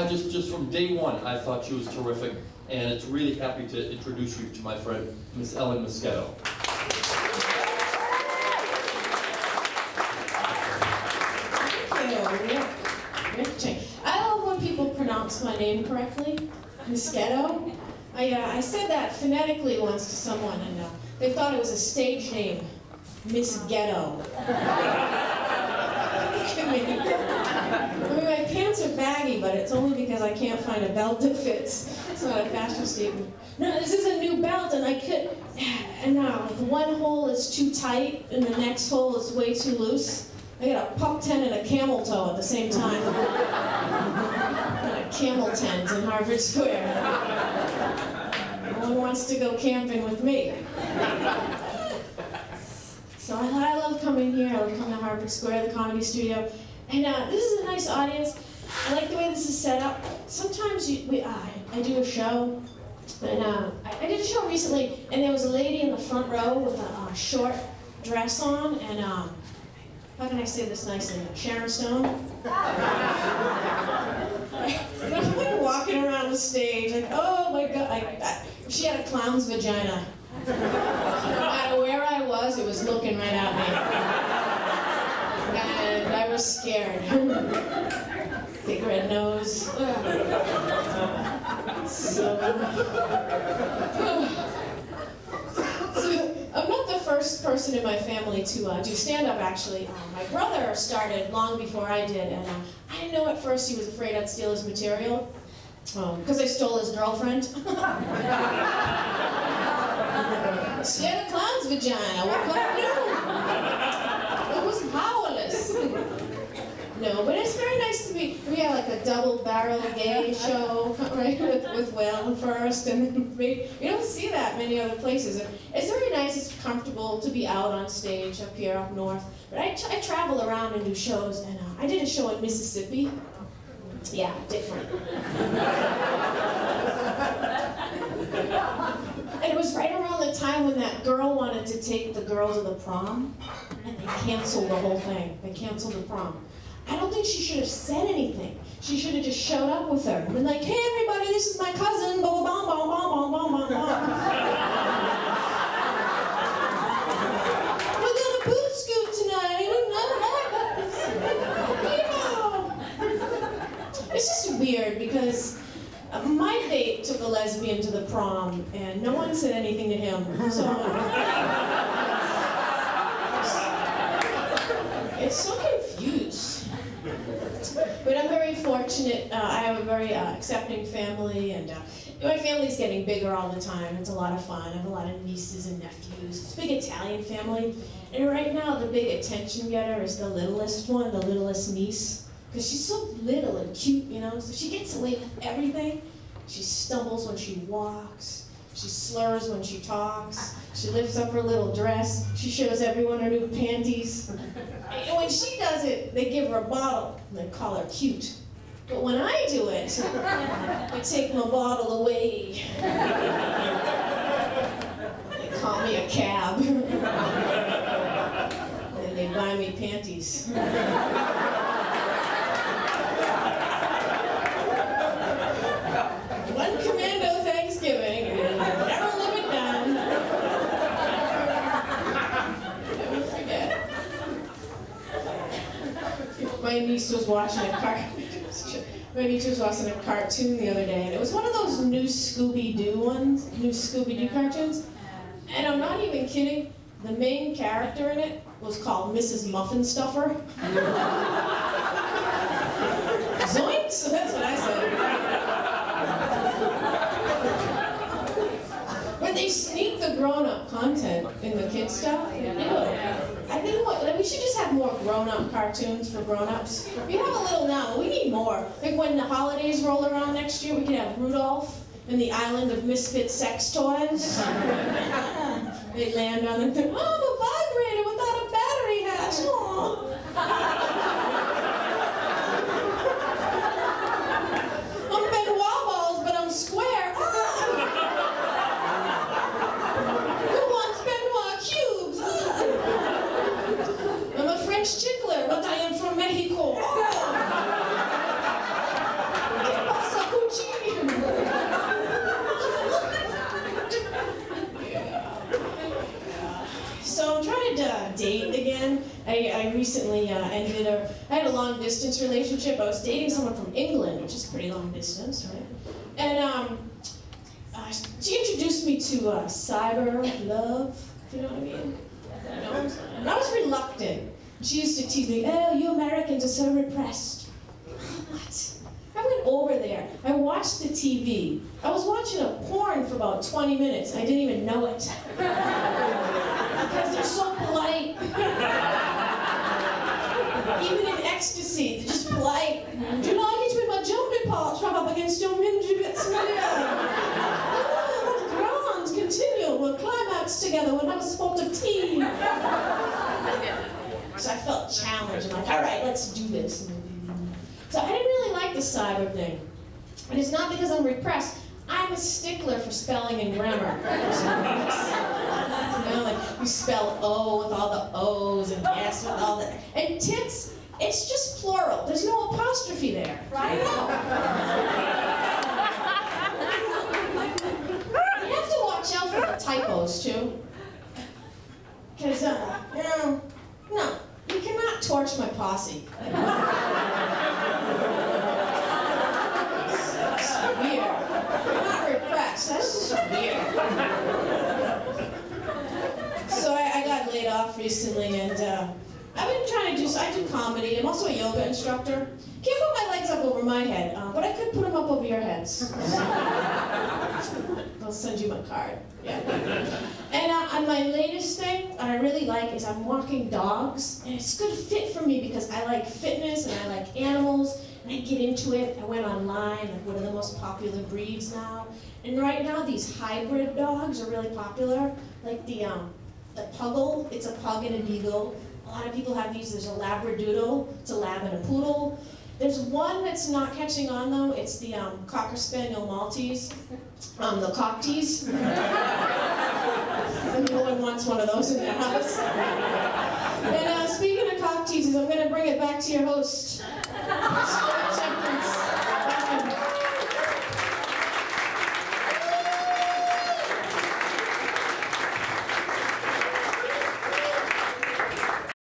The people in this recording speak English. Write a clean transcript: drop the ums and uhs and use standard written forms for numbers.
just from day one, I thought she was terrific, and it's really happy to introduce you to my friend, Miss Ellen Moschetto. I love when people pronounce my name correctly, Moschetto. I said that phonetically once to someone, and they thought it was a stage name, Miss Ghetto. I mean, my pants are baggy, but it's only because I can't find a belt that fits. It's not a fashion statement. No, this is a new belt, and I could, and one hole is too tight, and the next hole is way too loose. I got a pup tent and a camel toe at the same time. And a camel tent in Harvard Square. No one wants to go camping with me. So I love coming here. I love coming to Harvard Square, the Comedy Studio. And this is a nice audience. I like the way this is set up. Sometimes I do a show. And I did a show recently, and there was a lady in the front row with a short dress on, and how can I say this nicely? Sharon Stone? I'm like walking around the stage, like, oh my God. She had a clown's vagina. No matter where I was, it was looking right at me. And I was scared. Big red nose. So I'm not the first person in my family to do stand-up, actually. My brother started long before I did, and I didn't know at first he was afraid I'd steal his material, because I stole his girlfriend. She had a clown's vagina, what could I do? It was powerless. No, but it's very nice to be, we had like a double-barrel gay show, right, with Will first, and then me. You don't see that many other places. It's very nice, it's comfortable to be out on stage up here, up north. But I travel around and do shows, and I did a show in Mississippi. Yeah, different. And it was right around the time when that girl wanted to take the girl to the prom, and they canceled the whole thing. They canceled the prom. I don't think she should have said anything. She should have just showed up with her and been like, hey everybody, this is my cousin, blah, blah, blah, blah, blah, blah, blah, blah. We're gonna boot scoot tonight. It's just weird because my date took a lesbian to the prom and no one said anything to him. So it's so confused. But I'm very fortunate. I have a very accepting family, and my family's getting bigger all the time. It's a lot of fun. I have a lot of nieces and nephews. It's a big Italian family. And right now, the big attention getter is the littlest one, the littlest niece. Because she's so little and cute, you know, so she gets away with everything. She stumbles when she walks. She slurs when she talks. She lifts up her little dress. She shows everyone her new panties. And when she does it, they give her a bottle, and they call her cute. But when I do it, they take my bottle away. They call me a cab. And they buy me panties. One commando Thanksgiving, and never live it down. Never forget. My niece was watching a cartoon the other day, and it was one of those new Scooby-Doo ones, new Scooby-Doo cartoons. And I'm not even kidding, the main character in it was called Mrs. Muffin Stuffer. Zoinks! That's what I said. But they sneak the grown-up content in the kid stuff. Ew. I think we should just have more grown-up cartoons for grown-ups. We have a little now, but we need more. Like when the holidays roll around next year, we can have Rudolph and the Island of Misfit Sex Toys. They land on them and think, oh, the vibrator without a battery hatch. Aww. I'm Benoit balls, but I'm square. Who wants Benoit cubes? I'm a French tickler, but I am from Mexico. ¿Qué recently ended, or I had a long distance relationship. I was dating someone from England, which is pretty long distance, right? And she introduced me to cyber love, if you know what I mean. You know? And I was reluctant. She used to tease me, oh, you Americans are so repressed. What? I went over there. I watched the TV. I was watching a porn for about 20 minutes. I didn't even know it. Because they're so polite. Even in ecstasy, they're just polite. Do you like it with my jumping parts rub up against your mingy bits? Grand, continual. We'll climax together. We'll have a spot of tea. So I felt challenged. I'm like, all right, let's do this. So I didn't really like the cyber thing. And it's not because I'm repressed. I'm a stickler for spelling and grammar. You know, like you spell O with all the O's and S with all the... And tits, it's just plural. There's no apostrophe there. Right? You have to watch out for the typos, too. Because, you know, no, you cannot torch my posse. Weird. I'm not repressed. That's just weird. So I got laid off recently, and I've been trying to do. I do comedy. I'm also a yoga instructor. Can't put my legs up over my head, but I could put them up over your heads. I'll send you my card. Yeah. And on my latest thing, what I really like is I'm walking dogs, and it's a good fit for me because I like fitness and I like animals. And I get into it. I went online, like what are the most popular breeds now? And right now, these hybrid dogs are really popular. Like the puggle, it's a pug and a beagle. A lot of people have these. There's a labradoodle, it's a lab and a poodle. There's one that's not catching on though. It's the Cocker Spaniel Maltese, the Cocktease. No one wants one of those in their house. And speaking of Cockteases, I'm going to bring it back to your host. Acceptance.